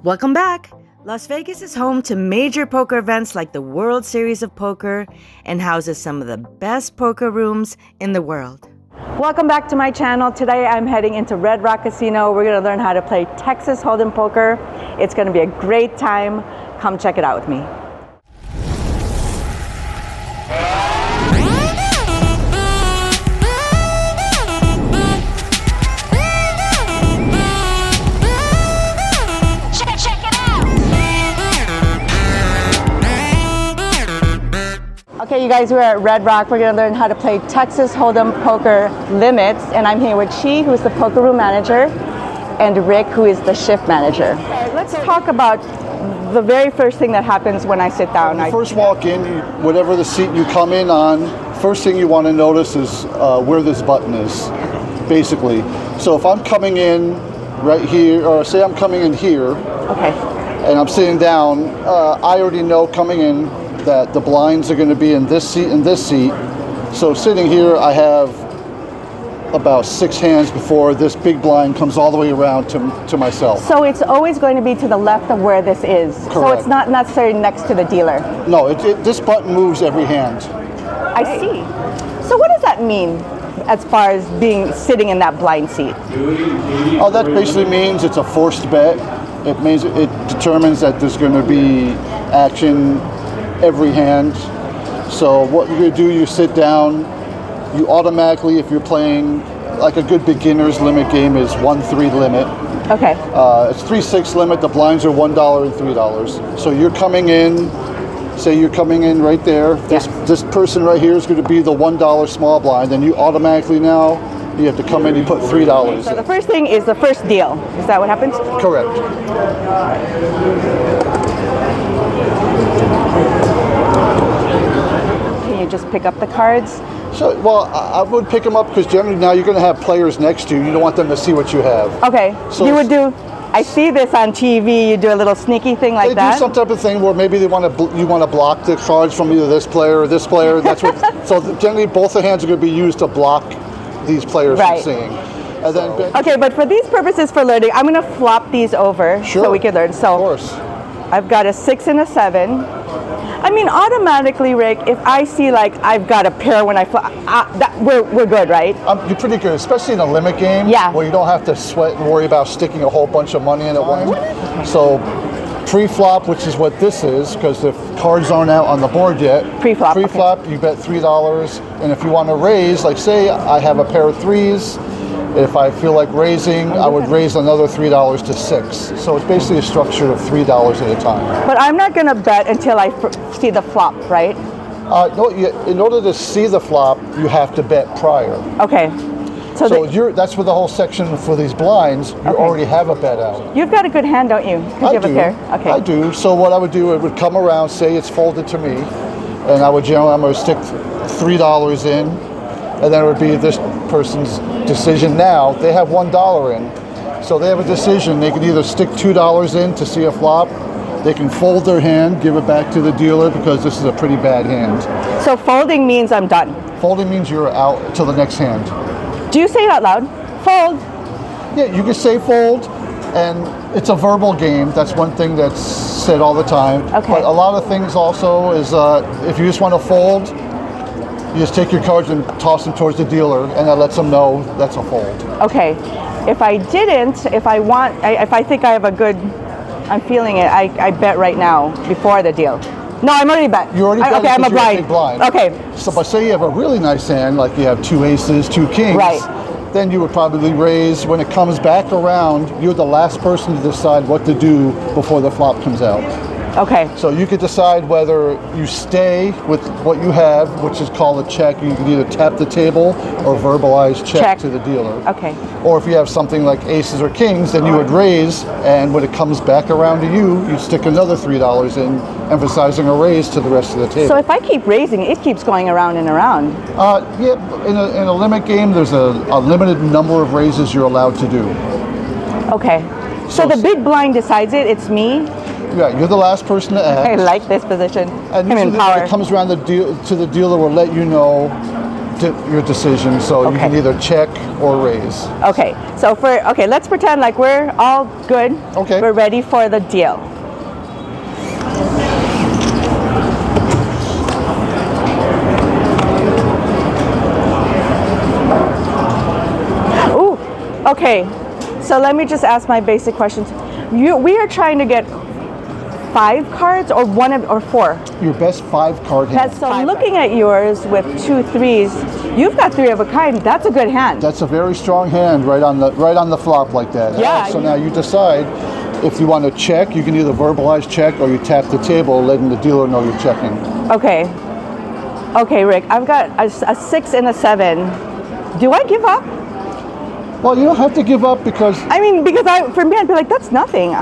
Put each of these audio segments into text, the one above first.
Welcome back! Las Vegas is home to major poker events like the World Series of Poker and houses some of the best poker rooms in the world. Welcome back to my channel. Today I'm heading into Red Rock Casino. We're going to learn how to play Texas Holdem Poker. It's going to be a great time. Come check it out with me. Okay, you guys, we're at Red Rock. We're going to learn how to play Texas Holdem Poker Limits, and I'm here with Chi, who's the poker room manager, and Rick, who is the shift manager. Okay, let's talk about the very first thing that happens when I sit down. When you first walk in, whatever the seat you come in on, first thing you want to notice is where this button is, basically. So if I'm coming in right here, or say I'm coming in here, okay, and I'm sitting down, I already know coming in that the blinds are going to be in this seat and this seat. So sitting here, I have about 6 hands before this big blind comes all the way around to myself. So it's always going to be to the left of where this is. Correct. So it's not necessarily next to the dealer. No, this button moves every hand. I see. So what does that mean as far as sitting in that blind seat? Oh, that basically means it's a forced bet. It means it determines that there's going to be action every hand. So what you're going to do, you sit down, you automatically, if you're playing like a good beginner's limit game is 1-3 limit. Okay. It's 3-6 limit, the blinds are $1 and $3. So you're coming in, say you're coming in right there, this person right here is going to be the $1 small blind, and you automatically now, you have to come in, you put $3 So the first thing is the first deal. Is that what happens? Correct. Can you just pick up the cards? So, well, I would pick them up because generally now you're going to have players next to you. You don't want them to see what you have. Okay. So you would do, I see this on TV, you do a little sneaky thing like that? They do some type of thing where maybe you want to block the cards from either this player or this player. That's what. So generally both the hands are going to be used to block these players from seeing. And then, okay, but for these purposes for learning, I'm going to flop these over so we can learn. So of course. I've got a 6 and a 7. I mean, automatically, Rick, if I see like I've got a pair when I flop, we're good, right? You're pretty good, especially in a limit game where you don't have to sweat and worry about sticking a whole bunch of money in at once. Okay. So pre-flop, which is what this is, because the cards aren't out on the board yet. Pre-flop. Pre-flop, you bet $3, and if you want to raise, like say I have a pair of 3s, if I feel like raising, I would raise another $3 to 6. So it's basically a structure of $3 at a time. But I'm not going to bet until I see the flop, right? No, in order to see the flop, you have to bet prior. Okay. So that's where the whole section for these blinds, you already have a bet out. You've got a good hand, don't you? Because you have a pair. Okay. I do. So what I would do, it would come around, say it's folded to me, and I'm going to stick $3 in, and then it would be this person's decision now. They have $1 in. So they have a decision. They can either stick $2 in to see a flop. They can fold their hand, give it back to the dealer because this is a pretty bad hand. So folding means I'm done. Folding means you're out till the next hand. Do you say it out loud? Fold. Yeah, you can say fold, and it's a verbal game. That's one thing that's said all the time. Okay. But a lot of things also is if you just want to fold, you just take your cards and toss them towards the dealer, and that lets them know that's a fold. Okay. If I didn't, if I think I have a good, I'm feeling it, I bet right now before the deal. No, I'm already bet. You already bet. Okay, I'm a blind. Big blind. Okay. So, but say you have a really nice hand, like you have 2 aces, 2 kings. Right. Then you would probably raise. When it comes back around, you're the last person to decide what to do before the flop comes out. Okay. So you could decide whether you stay with what you have, which is called a check. You can either tap the table or verbalize check to the dealer. Okay. Or if you have something like aces or kings, then you would raise, and when it comes back around to you, you stick another $3 in, emphasizing a raise to the rest of the table. So if I keep raising, it keeps going around and around. Yeah, in a limit game, there's a limited number of raises you're allowed to do. Okay. So the big blind decides it, it's me? Yeah, you're the last person to act. I like this position. And I'm in power. when it comes around to the dealer, will let you know your decision. So you can either check or raise. Okay, so let's pretend like we're all good. Okay. We're ready for the deal. Ooh, okay. So let me just ask my basic questions. We are trying to get 5 cards or or 4? Your best 5 card hand. So looking at yours with 2 3s, you've got 3 of a kind. That's a good hand. That's a very strong hand right on the flop like that. Yeah. So now you decide if you want to check. You can either verbalize check or you tap the table, letting the dealer know you're checking. Okay. Okay, Rick. I've got a 6 and a 7. Do I give up? Well, you don't have to give up because for me, I'd be like, that's nothing.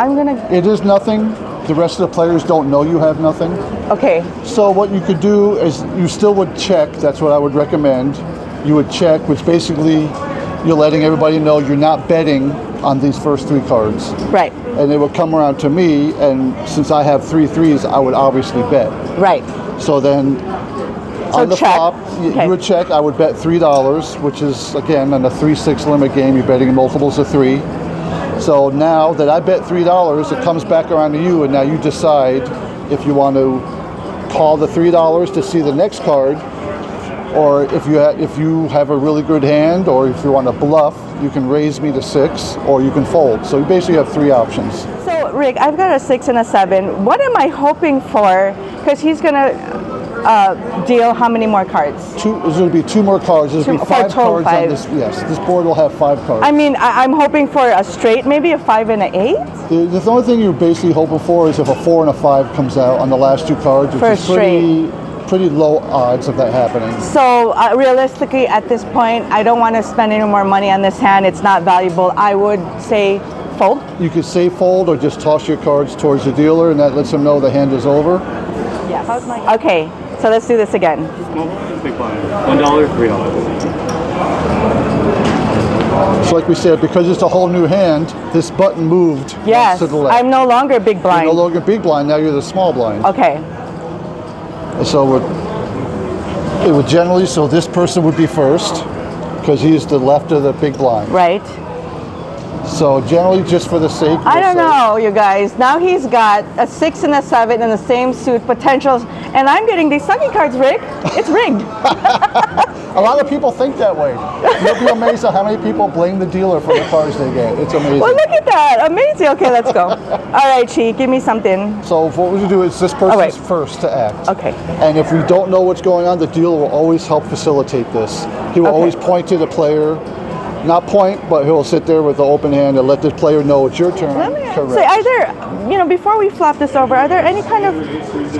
it is nothing. The rest of the players don't know you have nothing. Okay. So what you could do is you still would check. That's what I would recommend. You would check, which basically you're letting everybody know you're not betting on these first 3 cards. Right. And it would come around to me, and since I have 3 3s, I would obviously bet. Right. So then on the check. flop, you would check. I would bet $3, which is, again, on a 3-6 limit game, you're betting in multiples of 3. So now that I bet $3, it comes back around to you, and now you decide if you want to call the $3 to see the next card, or if you have a really good hand, or if you want to bluff, you can raise me to 6, or you can fold. So you basically have 3 options. So Rick, I've got a 6 and a 7. What am I hoping for? Because he's gonna deal how many more cards? There's going to be 2 more cards. There's going to be 5 cards on this. Yes, this board will have 5 cards. I mean, I'm hoping for a straight, maybe a 5 and an 8. The only thing you're basically hoping for is if a 4 and a 5 comes out on the last 2 cards, which is pretty low odds of that happening. So realistically, at this point, I don't want to spend any more money on this hand. It's not valuable. I would say fold. You could say fold or just toss your cards towards the dealer, and that lets him know the hand is over. Yes. Okay, so let's do this again. Big blind. $1, $3. So like we said, because it's a whole new hand, this button moved Yes, to the left. I'm no longer big blind. You're no longer big blind, now you're the small blind. Okay. So it would generally, so this person would be first, because he's the left of the big blind. Right. So generally, just for the sake of I don't know, you guys. Now he's got a 6 and a 7 in the same suit potentials, and I'm getting these sucky cards, Rick. It's rigged. A lot of people think that way. You'll be amazed at how many people blame the dealer for the cards they get. It's amazing. Well, look at that. Amazing. Okay, let's go. All right, Chi, give me something. So what we do is this person's first to act. Okay. And if we don't know what's going on, the dealer will always help facilitate this. He will always point to the player. Not point, but he'll sit there with the open hand and let the player know it's your turn. Let me Correct. say, are there, before we flop this over, are there any kind of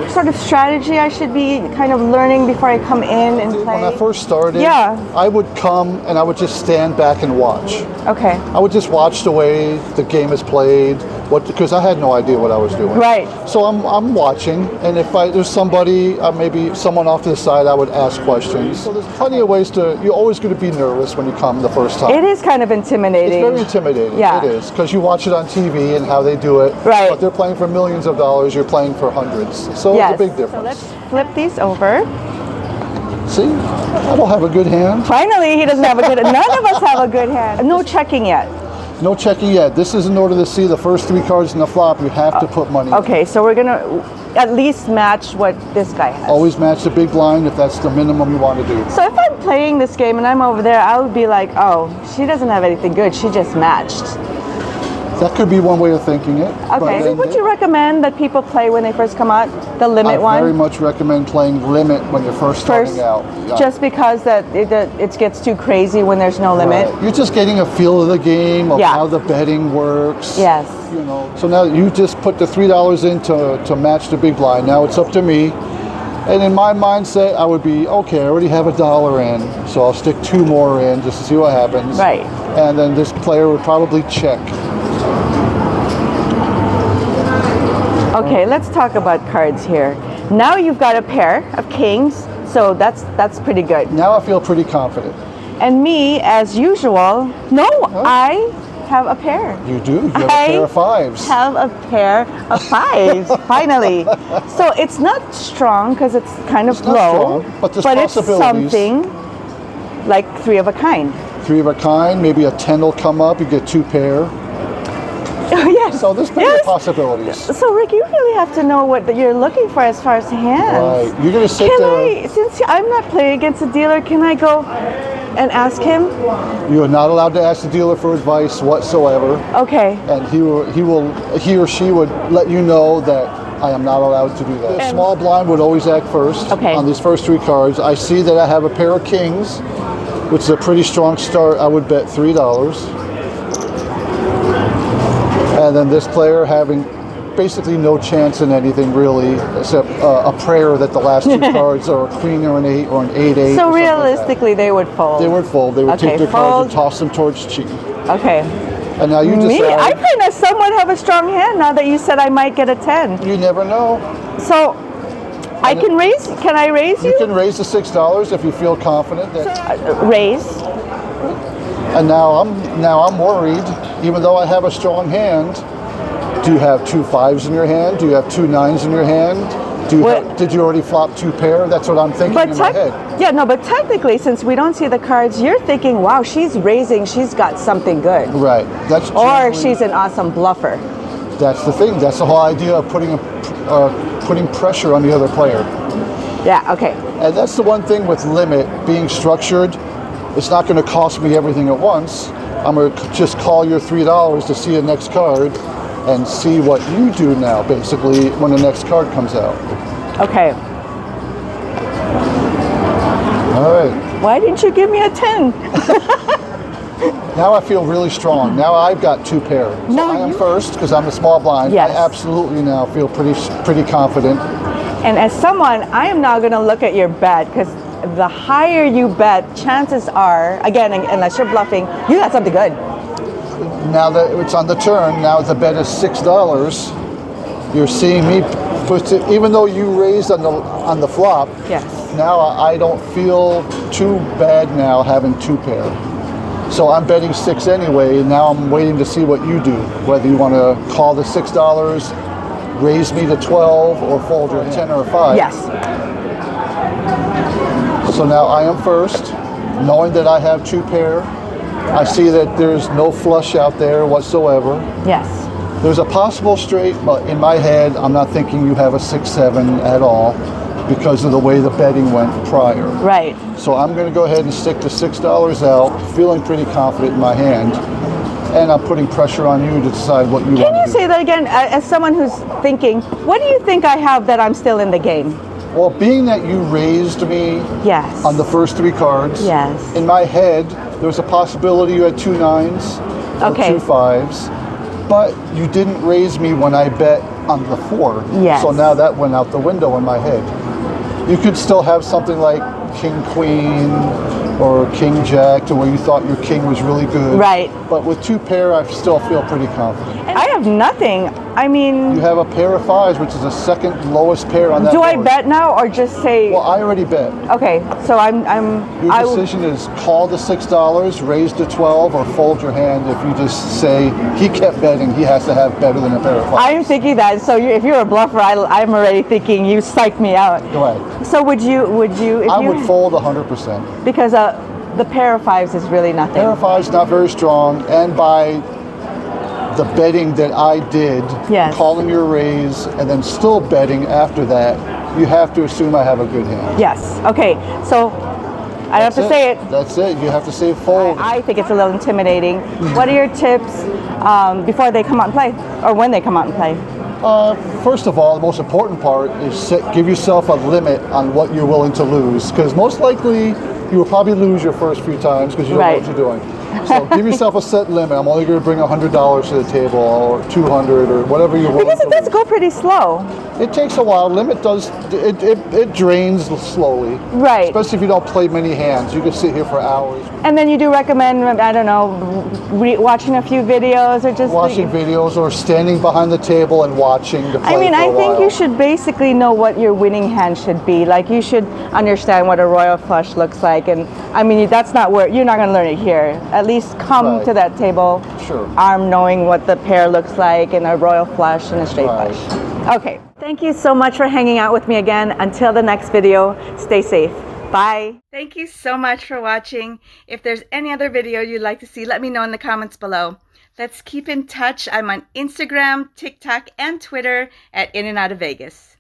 sort of strategy I should be kind of learning before I come in and play? When I first started, Yeah. I would come and I would just stand back and watch. Okay. I would just watch the way the game is played, because I had no idea what I was doing. Right. So I'm watching, and if there's somebody, maybe someone off to the side, I would ask questions. So there's plenty of ways you're always going to be nervous when you come the first time. It is kind of intimidating. It's very intimidating. Yeah. It is, because you watch it on TV and how they do it. Right. But they're playing for millions of dollars, you're playing for hundreds. So Yes. it's a big difference. So let's flip these over. See, I don't have a good hand. Finally, he doesn't have a good, none of us have a good hand. No checking yet. No checking yet. This is in order to see the first 3 cards in the flop, you have to put money in. Okay, so we're gonna at least match what this guy has. Always match the big blind if that's the minimum you want to do. So if I'm playing this game and I'm over there, I would be like, oh, she doesn't have anything good. She just matched. That could be one way of thinking it. Okay. Would you recommend that people play when they first come out, the limit one? I very much recommend playing limit when you're first starting out. Yeah. Just because that it gets too crazy when there's no limit? Right. You're just getting a feel of the game, of how the betting works. Yes. So now you just put the $3 in to match the big blind. Now it's up to me. And in my mindset, I would be, okay, I already have $1 in, so I'll stick 2 more in just to see what happens. Right. And then this player would probably check. Okay, let's talk about cards here. Now you've got a pair of kings, so that's pretty good. Now I feel pretty confident. And me, as usual, I have a pair. You do? You have a pair of 5s. Have a pair of 5s, finally. So it's not strong because it's kind of low, strong, but there's it's possibilities. something. like 3 of a kind. 3 of a kind, maybe a 10 will come up, you get 2 pair. Oh, yes. So there's plenty of possibilities. So Rick, you really have to know what you're looking for as far as hands. Right. You're going to sit there. Since I'm not playing against a dealer, can I go and ask him? You are not allowed to ask the dealer for advice whatsoever. Okay. And he or she would let you know that I am not allowed to do that. The small blind would always act first on these first 3 cards. I see that I have a pair of kings, which is a pretty strong start. I would bet $3. And then this player having basically no chance in anything really, except a prayer that the last 2 cards are a queen or an 8 or an 8-8. So realistically, they would fold. They would fold. They would take their cards and toss them towards cheek. Okay. And now you decide. I kind of somewhat have a strong hand now that you said I might get a 10. You never know. So I can raise. Can I raise you? You can raise the $6 if you feel confident. Raise. And now I'm worried, even though I have a strong hand. Do you have 2 5s in your hand? Do you have 2 9s in your hand? Did you already flop 2 pair? That's what I'm thinking in my head. Yeah, no, but technically, since we don't see the cards, you're thinking, wow, she's raising, she's got something good. Right. Or she's an awesome bluffer. That's the thing. That's the whole idea of putting pressure on the other player. Yeah, okay. And that's the one thing with limit being structured. It's not going to cost me everything at once. I'm going to just call your $3 to see the next card and see what you do now, basically, when the next card comes out. Okay. All right. Why didn't you give me a 10? Now I feel really strong. Now I've got 2 pair. So I am first because I'm a small blind. Yes. I absolutely now feel pretty confident. And as someone, I am now going to look at your bet because the higher you bet, chances are, again, unless you're bluffing, you got something good. Now that it's on the turn, now the bet is $6. You're seeing me put it, even though you raised on the flop. Yes. Now I don't feel too bad now having 2 pair. So I'm betting 6 anyway. Now I'm waiting to see what you do. Whether you want to call the $6, raise me to 12, or fold your 10 or a 5. Yes. So now I am first, knowing that I have 2 pair. I see that there's no flush out there whatsoever. Yes. There's a possible straight, but in my head, I'm not thinking you have a 6-7 at all because of the way the betting went prior. Right. So I'm going to go ahead and stick the $6 out, feeling pretty confident in my hand, and I'm putting pressure on you to decide what you want to do. Can you say that again, as someone who's thinking, what do you think I have that I'm still in the game? Well, being that you raised me on the first 3 cards, in my head, there was a possibility you had 2 9s or 2 5s, but you didn't raise me when I bet on the 4. Yes. So now that went out the window in my head. You could still have something like King Queen or King Jack to where you thought your king was really good. Right. But with 2 pair, I still feel pretty confident. I have nothing. I mean... You have a pair of 5s, which is the second lowest pair on that Do board. I bet now or just say... Well, I already bet. Okay, so Your decision is call the $6, raise to 12, or fold your hand. If you just say, he kept betting, he has to have better than a pair of 5s. I'm thinking that, so if you're a bluffer, I'm already thinking you psyched me out. Right. So would you? I would fold 100%. Because the pair of 5s is really nothing. Pair of 5s not very strong, and by the betting that I did, calling your raise, and then still betting after that, you have to assume I have a good hand. Yes. Okay. So I have to say it. That's it. You have to say fold. I think it's a little intimidating. What are your tips before they come out and play, or when they come out and play? First of all, the most important part is give yourself a limit on what you're willing to lose, because most likely you will probably lose your first few times because you don't know what you're doing. So give yourself a set limit. I'm only going to bring $100 to the table, or $200, or whatever you want. Because it does go pretty slow. It takes a while. Limit does, it drains slowly. Right. Especially if you don't play many hands. You can sit here for hours. And then you do recommend, I don't know, watching a few videos, or just... Watching videos, or standing behind the table and watching the play. I mean, I think you should basically know what your winning hand should be. Like, you should understand what a royal flush looks like. And I mean, that's not where, you're not going to learn it here. At least come to that table, arm knowing what the pair looks like, and a royal flush and a straight flush. Okay. Thank you so much for hanging out with me again. Until the next video, stay safe. Bye. Thank you so much for watching. If there's any other video you'd like to see, let me know in the comments below. Let's keep in touch. I'm on Instagram, TikTok, and Twitter at In and Out of Vegas.